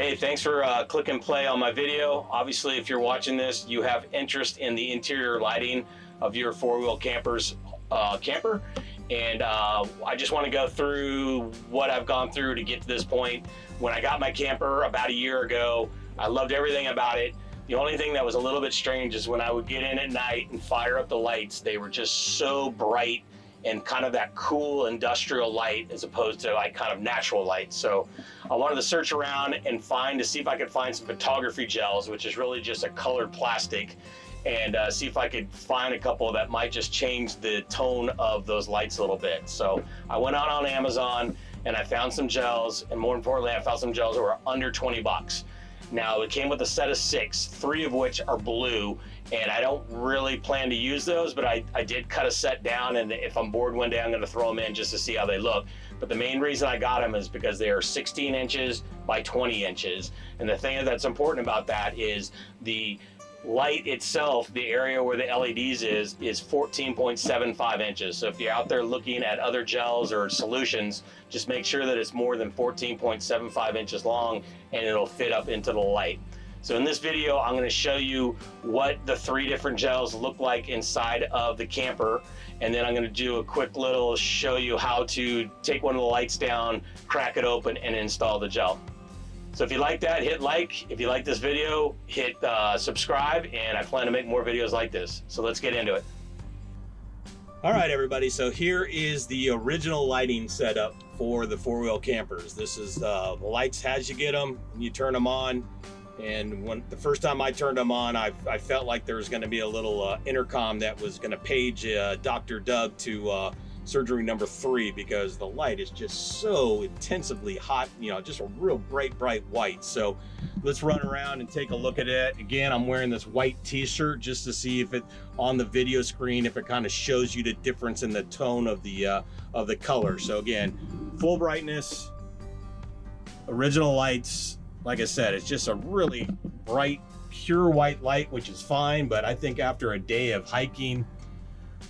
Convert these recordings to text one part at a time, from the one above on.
Hey, thanks for click and play on my video. Obviously, if you're watching this, you have interest in the interior lighting of your four-wheel camper's camper. And I just want to go through what I've gone through to get to this point. When I got my camper about a year ago, I loved everything about it. The only thing that was a little bit strange is when I would get in at night and fire up the lights, they were just so bright and kind of that cool industrial light as opposed to like kind of natural light. So I wanted to search around and see if I could find some photography gels, which is really just a colored plastic, and see if I could find a couple that might just change the tone of those lights a little bit. So I went out on Amazon and I found some gels, and more importantly, I found some gels that were under 20 bucks. Now it came with a set of 6, 3 of which are blue, and I don't really plan to use those, but I did cut a set down, and if I'm bored one day, I'm gonna throw them in just to see how they look. But the main reason I got them is because they are 16 inches by 20 inches. And the thing that's important about that is the light itself, the area where the LEDs is 14.75 inches. So if you're out there looking at other gels or solutions, just make sure that it's more than 14.75 inches long and it'll fit up into the light. So in this video, I'm going to show you what the 3 different gels look like inside of the camper. And then I'm going to do a quick little show you how to take one of the lights down, crack it open, and install the gel. So if you like that, hit like. If you like this video, hit subscribe, and I plan to make more videos like this. So let's get into it. All right, everybody, so here is the original lighting setup for the four-wheel campers. This is the lights as you get them, and you turn them on. And when the first time I turned them on, I felt like there was gonna be a little intercom that was gonna page Dr. Doug to surgery number 3, because the light is just so intensively hot, you know, just a real bright white. So let's run around and take a look at it. Again, I'm wearing this white t-shirt just to see if it on the video screen, if it kind of shows you the difference in the tone of the color. So again, full brightness, original lights. Like I said, it's just a really bright, pure white light, which is fine. But I think after a day of hiking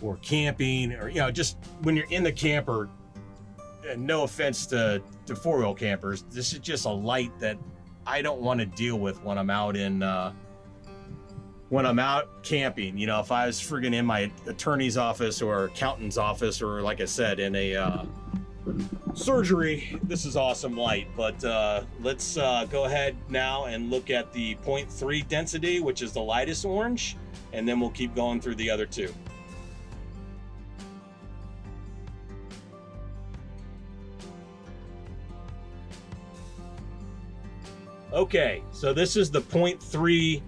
or camping, or, you know, just when you're in the camper, and no offense to four-wheel campers, this is just a light that I don't want to deal with when I'm out camping. You know, if I was friggin' in my attorney's office or accountant's office, or like I said, in a surgery, this is awesome light. But let's go ahead now and look at the 0.3 density, which is the lightest orange, and then we'll keep going through the other 2. Okay, so this is the 0.3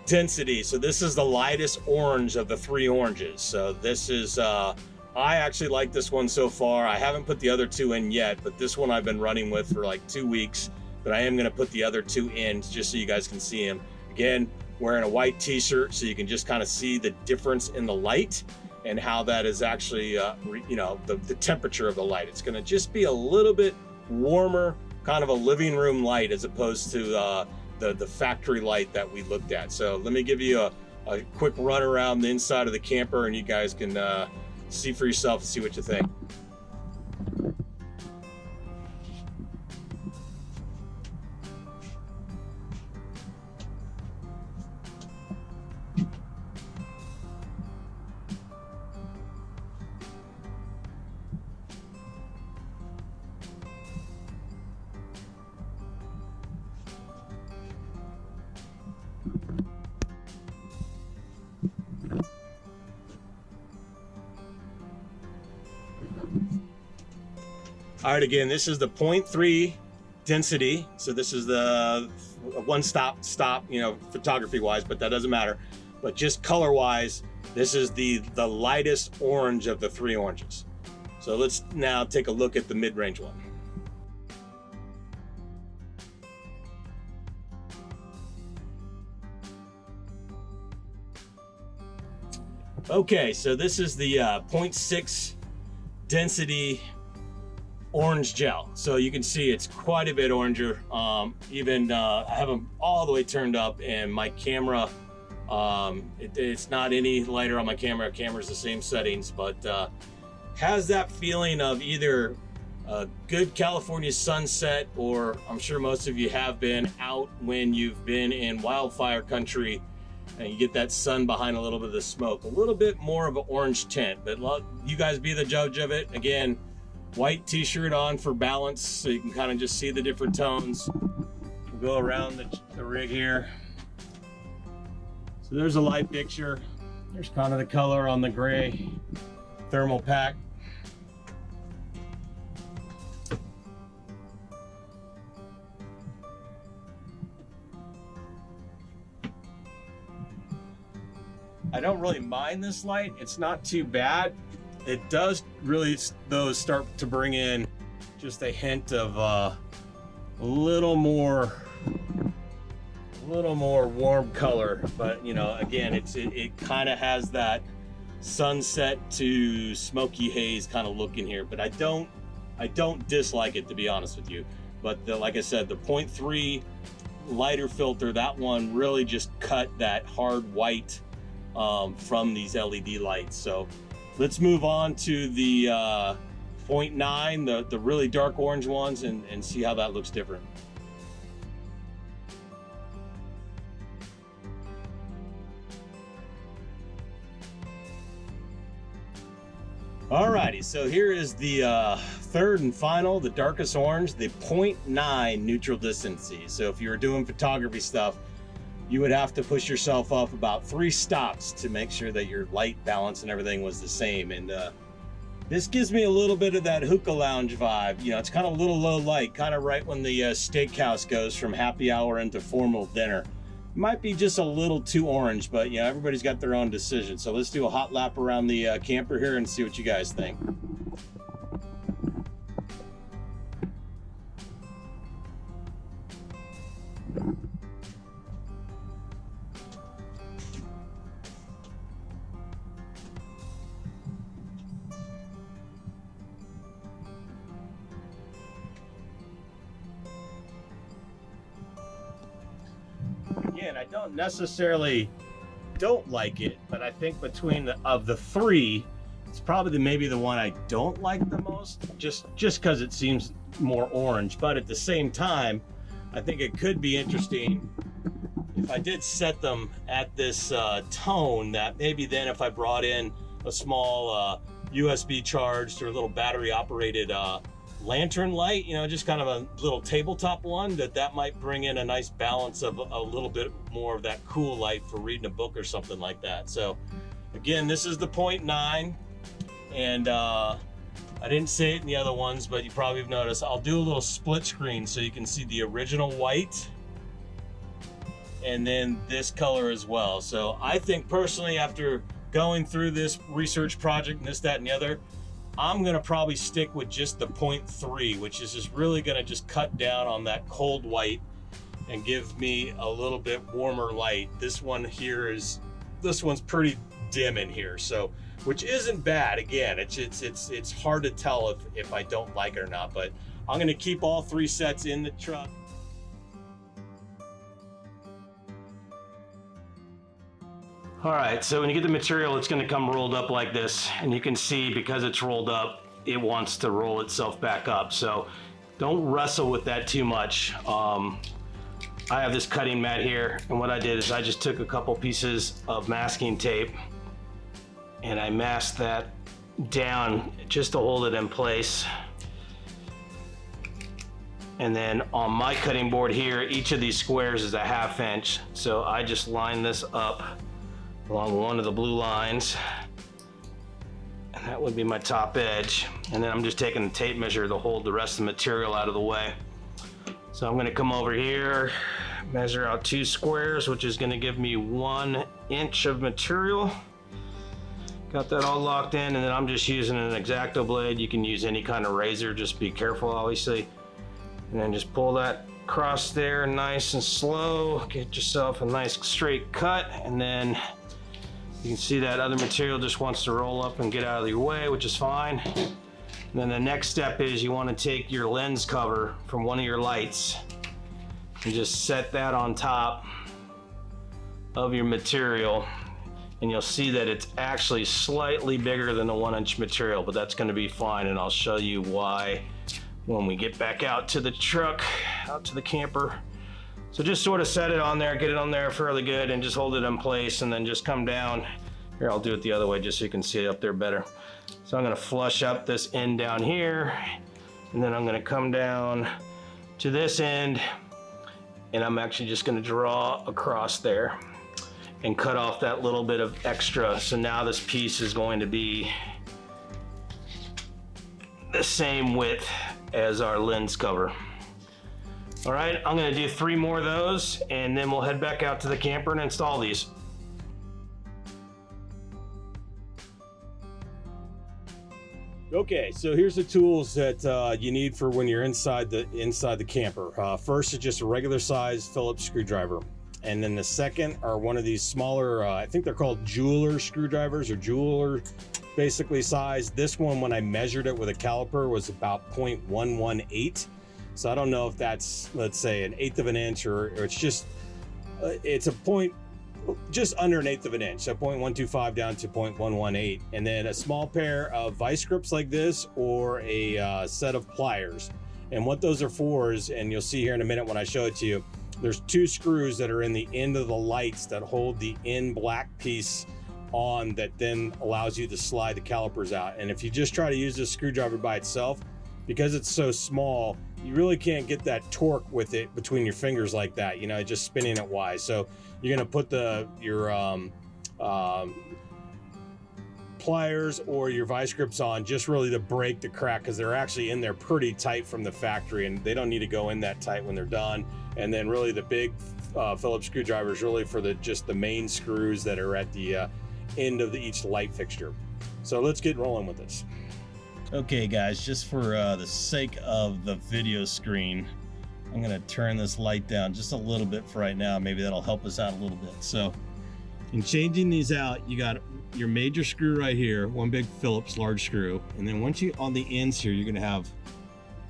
density. So this is the lightest orange of the 3 oranges. So this is, I actually like this one so far. I haven't put the other 2 in yet, but this one I've been running with for like 2 weeks. But I am gonna put the other 2 in just so you guys can see them. Again, wearing a white t-shirt so you can just kind of see the difference in the light and how that is actually, you know, the temperature of the light. It's gonna just be a little bit warmer, kind of a living room light, as opposed to the factory light that we looked at. So let me give you a quick run around the inside of the camper, and you guys can see for yourself and see what you think. All right, again, this is the 0.3 density. So this is the one-stop, you know, photography-wise, but that doesn't matter. But just color-wise, this is the lightest orange of the 3 oranges. So let's now take a look at the mid-range one. Okay, so this is the 0.6 density orange gel. So you can see it's quite a bit oranger. Even I have them all the way turned up, and my camera, it's not any lighter on my camera. Camera's the same settings, but has that feeling of either a good California sunset, or I'm sure most of you have been out when you've been in wildfire country and you get that sun behind a little bit of the smoke. A little bit more of an orange tint, but you guys be the judge of it. Again, white t-shirt on for balance so you can kind of just see the different tones. We'll go around the rig here. So there's a light picture. There's kind of the color on the gray thermal pack. I don't really mind this light. It's not too bad. It does really, though, start to bring in just a hint of a little more warm color. But you know, again, it kind of has that sunset to smoky haze kind of look in here. But I don't dislike it, to be honest with you. But like I said, the 0.3 lighter filter, that one really just cut that hard white from these LED lights. So let's move on to the 0.9, the really dark orange ones, and see how that looks different. Alrighty, so here is the third and final, the darkest orange, the 0.9 neutral distancy. So if you were doing photography stuff, you would have to push yourself up about 3 stops to make sure that your light balance and everything was the same. And this gives me a little bit of that hookah lounge vibe. You know, it's kind of a little low light, kind of right when the steakhouse goes from happy hour into formal dinner. Might be just a little too orange, but you know, everybody's got their own decision. So let's do a hot lap around the camper here and see what you guys think. Again, I don't necessarily don't like it, but I think between the 3, it's probably maybe the one I don't like the most, just because it seems more orange. But at the same time, I think it could be interesting if I did set them at this tone, that maybe then if I brought in a small USB charged or a little battery operated lantern light, you know, just kind of a little tabletop one, that might bring in a nice balance of a little bit more of that cool light for reading a book or something like that. So again, this is the 0.9, and I didn't say it in the other ones, but you probably have noticed I'll do a little split screen so you can see the original white and then this color as well. So I think personally, after going through this research project and this, that, and the other, I'm gonna probably stick with just the 0.3, which is just really gonna just cut down on that cold white and give me a little bit warmer light. This one's pretty dim in here, so, which isn't bad. Again, it's hard to tell if I don't like it or not, but I'm gonna keep all 3 sets in the truck. All right, so when you get the material, it's going to come rolled up like this, and you can see because it's rolled up, it wants to roll itself back up. So don't wrestle with that too much. I have this cutting mat here, and what I did is I just took a couple pieces of masking tape and I masked that down just to hold it in place. And then on my cutting board here, each of these squares is a 1/2 inch. So I just line this up along one of the blue lines, and that would be my top edge. And then I'm just taking a tape measure to hold the rest of the material out of the way. So I'm gonna come over here, measure out 2 squares, which is gonna give me 1 inch of material. Got that all locked in, and then I'm just using an X-Acto blade. You can use any kind of razor, just be careful obviously. And then just pull that across there nice and slow, get yourself a nice straight cut, and then you can see that other material just wants to roll up and get out of your way, which is fine. And then the next step is you want to take your lens cover from one of your lights and just set that on top of your material, and you'll see that it's actually slightly bigger than the 1 inch material, but that's going to be fine, and I'll show you why when we get back out to the truck, out to the camper. So just sort of set it on there, get it on there fairly good, and just hold it in place, and then just come down. Here, I'll do it the other way just so you can see it up there better. So I'm gonna flush up this end down here, and then I'm gonna come down to this end, and I'm actually just gonna draw across there and cut off that little bit of extra. So now this piece is going to be the same width as our lens cover. All right, I'm gonna do 3 more of those, and then we'll head back out to the camper and install these. Okay, so here's the tools that you need for when you're inside the camper. First is just a regular size Phillips screwdriver. And then the second are one of these smaller, I think they're called jeweler screwdrivers, or jeweler basically size. This one, when I measured it with a caliper, was about 0.118. So I don't know if that's, let's say, 1/8 of an inch, or it's just, it's a point, just under 1/8 of an inch. So 0.125 down to 0.118. And then a small pair of vice grips like this, or a set of pliers. And what those are for is, and you'll see here in a minute when I show it to you, there's 2 screws that are in the end of the lights that hold the end black piece on, that then allows you to slide the calipers out. And if you just try to use this screwdriver by itself, because it's so small, you really can't get that torque with it between your fingers like that, you know, just spinning it wise. So you're gonna put your pliers or your vice grips on, just really to break the crack, because they're actually in there pretty tight from the factory, and they don't need to go in that tight when they're done. And then really the big Phillips screwdriver is really for just the main screws that are at the end of each light fixture. So let's get rolling with this. Okay guys, just for the sake of the video screen, I'm gonna turn this light down just a little bit for right now. Maybe that'll help us out a little bit. So in changing these out, you got your major screw right here, one big Phillips large screw, and then once you on the ends here, you're gonna have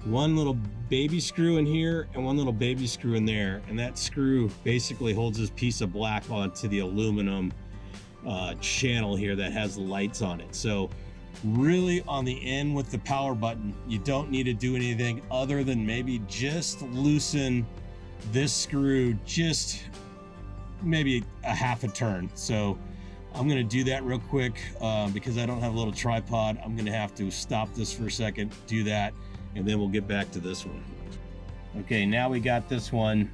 one little baby screw in here and one little baby screw in there, and that screw basically holds this piece of black onto the aluminum channel here that has the lights on it. So really on the end with the power button, you don't need to do anything other than maybe just loosen this screw just maybe a half a turn. So I'm gonna do that real quick because I don't have a little tripod. I'm gonna have to stop this for a second, do that, and then we'll get back to this one. Okay, now we got this one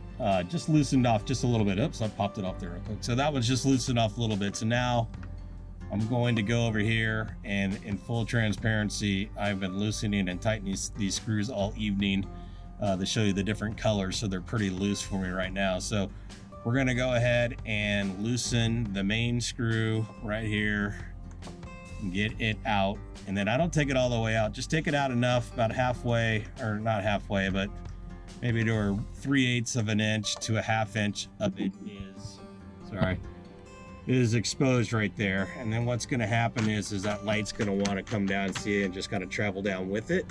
just loosened off just a little bit. Oops, I popped it off there real quick. So that was just loosened off a little bit. So now I'm going to go over here, and in full transparency, I've been loosening and tightening these screws all evening to show you the different colors. So they're pretty loose for me right now. So we're gonna go ahead and loosen the main screw right here, get it out. And then I don't take it all the way out, just take it out enough, about halfway, or not halfway, but maybe to a 3/8 of an inch to a 1/2 inch of it is exposed right there. And then what's gonna happen is that light's gonna wanna come down, see it, and just gotta travel down with it.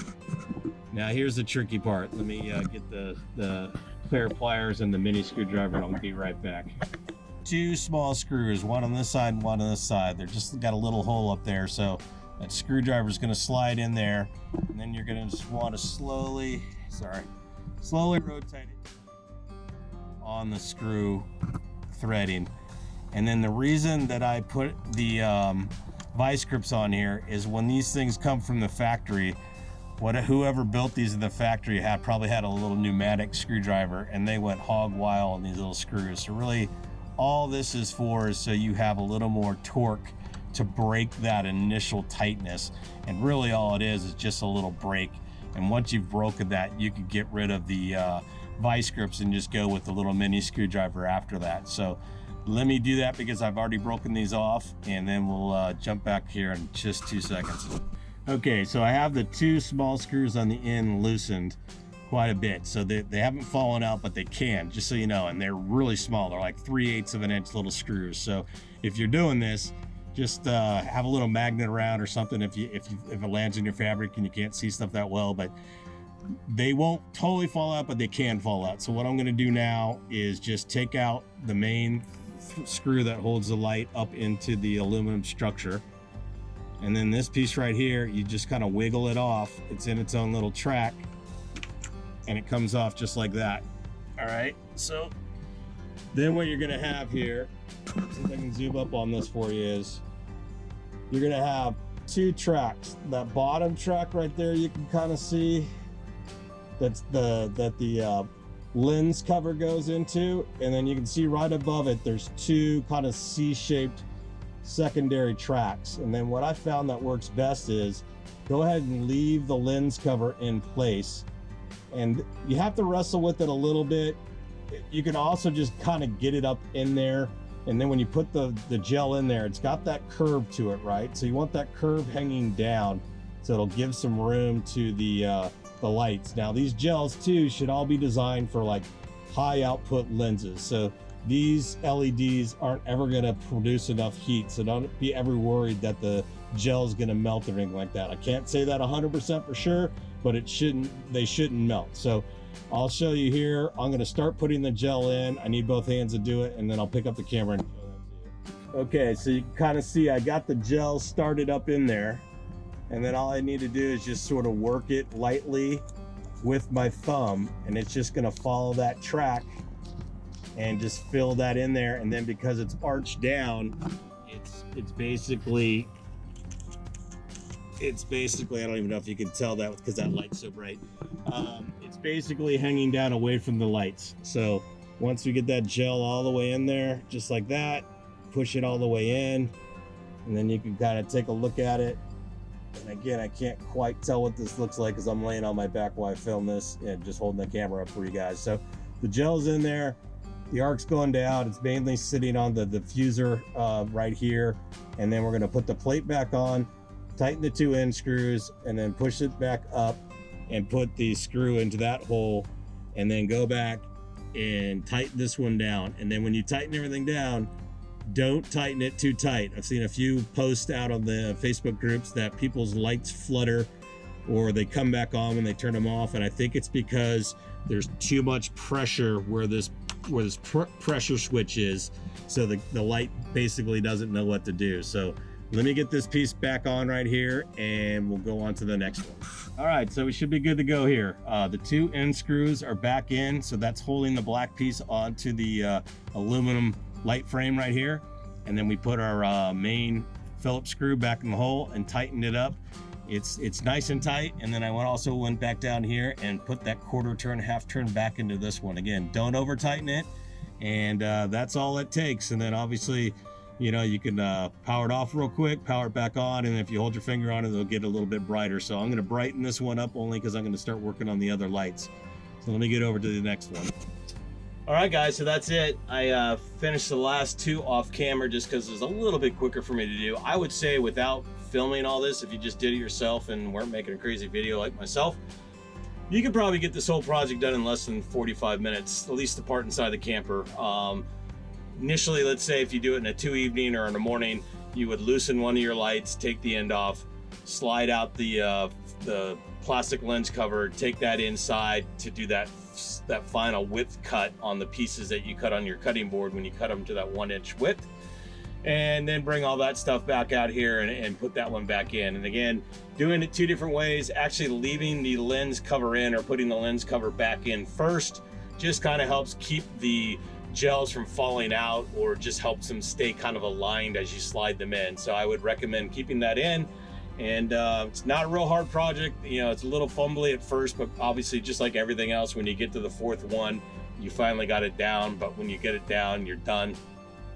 Now here's the tricky part. Let me get the clear pliers and the mini screwdriver, and I'll be right back. 2 small screws, one on this side and one on this side. They're just got a little hole up there, so that screwdriver is going to slide in there, and then you're going to just want to slowly rotate it on the screw threading. And then the reason that I put the vice grips on here is when these things come from the factory, whoever built these in the factory probably had a little pneumatic screwdriver, and they went hog wild on these little screws. So really all this is for is so you have a little more torque to break that initial tightness. And really all it is just a little break. And once you've broken that, you can get rid of the vice grips and just go with the little mini screwdriver after that. So let me do that because I've already broken these off, and then we'll jump back here in just 2 seconds. Okay, so I have the 2 small screws on the end loosened quite a bit. So they haven't fallen out, but they can, just so you know, and they're really small. They're like 3/8 of an inch little screws. So if you're doing this, just have a little magnet around or something if it lands in your fabric and you can't see stuff that well, but they won't totally fall out, but they can fall out. So what I'm gonna do now is just take out the main screw that holds the light up into the aluminum structure. And then this piece right here, you just kind of wiggle it off. It's in its own little track. and it comes off just like that. All right, so then what you're gonna have here, see if I can zoom up on this for you, is you're gonna have two tracks. That bottom track right there, you can kind of see that's the lens cover goes into, and then you can see right above it there's two kind of C-shaped secondary tracks. And then what I found that works best is go ahead and leave the lens cover in place, and you have to wrestle with it a little bit. You can also just kind of get it up in there, and then when you put the gel in there, it's got that curve to it, right? So you want that curve hanging down so it'll give some room to the lights. Now these gels too should all be designed for like high output lenses, so these LEDs aren't ever going to produce enough heat, so don't be ever worried that the gel is going to melt or anything like that. I can't say that 100% for sure, but they shouldn't melt. So I'll show you here. I'm going to start putting the gel in. I need both hands to do it, and then I'll pick up the camera and show that to you. Okay, so you can kind of see I got the gel started up in there, and then all I need to do is just sort of work it lightly with my thumb, and it's just going to follow that track and just fill that in there. And then because it's arched down, it's basically I don't even know if you can tell that because that light's so bright. It's basically hanging down away from the lights. So once we get that gel all the way in there, just like that, push it all the way in, and then you can kind of take a look at it. And again, I can't quite tell what this looks like because I'm laying on my back while I film this and just holding the camera up for you guys. So the gel's in there, the arc's going down. It's mainly sitting on the diffuser right here. And then we're gonna put the plate back on, tighten the 2 end screws, and then push it back up and put the screw into that hole, and then go back and tighten this one down. And then when you tighten everything down, don't tighten it too tight. I've seen a few posts out on the Facebook groups that people's lights flutter or they come back on when they turn them off, and I think it's because there's too much pressure where this pressure switch is, so the light basically doesn't know what to do. So let me get this piece back on right here, and we'll go on to the next one. All right, so we should be good to go here. The 2 end screws are back in, so that's holding the black piece onto the aluminum light frame right here. And then we put our main Phillips screw back in the hole and tightened it up. It's nice and tight. And then I also went back down here and put that 1/4 turn, 1/2 turn back into this one. Again, don't over tighten it, and that's all it takes. And then obviously, you know, you can power it off real quick, power it back on, and if you hold your finger on it, it'll get a little bit brighter. So I'm going to brighten this one up only because I'm going to start working on the other lights. So let me get over to the next one. All right, guys, so that's it. I finished the last 2 off camera just because it's a little bit quicker for me to do. I would say without filming all this, if you just did it yourself and weren't making a crazy video like myself, you could probably get this whole project done in less than 45 minutes, at least the part inside the camper. Initially, let's say if you do it in a 2 evening or in the morning, you would loosen one of your lights, take the end off, slide out the plastic lens cover, take that inside to do that final width cut on the pieces that you cut on your cutting board when you cut them to that 1-inch width, and then bring all that stuff back out here and put that one back in. And again, doing it 2 different ways, actually leaving the lens cover in or putting the lens cover back in first just kind of helps keep the gels from falling out, or just helps them stay kind of aligned as you slide them in. So I would recommend keeping that in. And it's not a real hard project. You know, it's a little fumbly at first, but obviously just like everything else, when you get to the 4th one, you finally got it down. But when you get it down, you're done.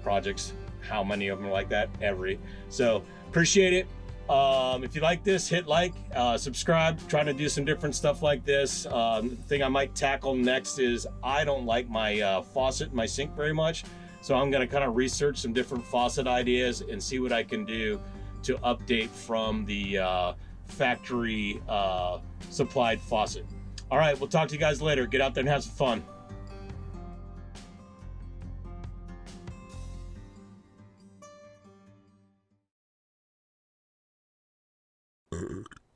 Projects, how many of them are like that? Every. So appreciate it. If you like this, hit like, subscribe, trying to do some different stuff like this. The thing I might tackle next is I don't like my faucet in my sink very much. So I'm gonna kind of research some different faucet ideas and see what I can do to update from the factory supplied faucet. All right, we'll talk to you guys later. Get out there and have some fun.